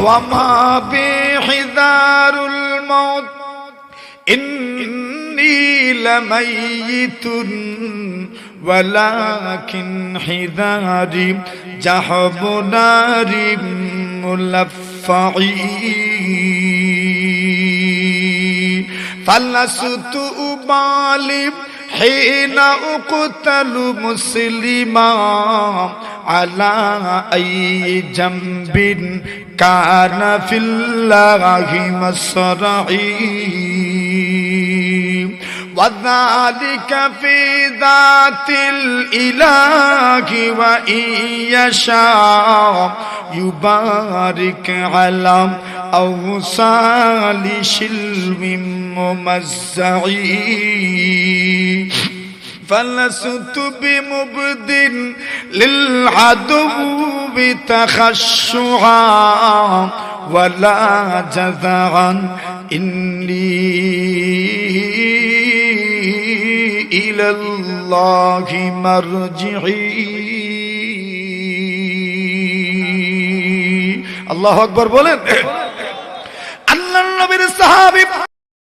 وما بحذار الموت إني لميت ولكن حذاري جحب نار ملفعي فلست أبالي حين أقتل مسلما على أي جنب كان في الله مصرعي وذلك في ذات الإله وإن يشاء يبارك على أوصال شلم ممزعي فلست بمبد للعدو تخشعا ولا جذعا إني إلى الله مرجعي الله أكبر بولن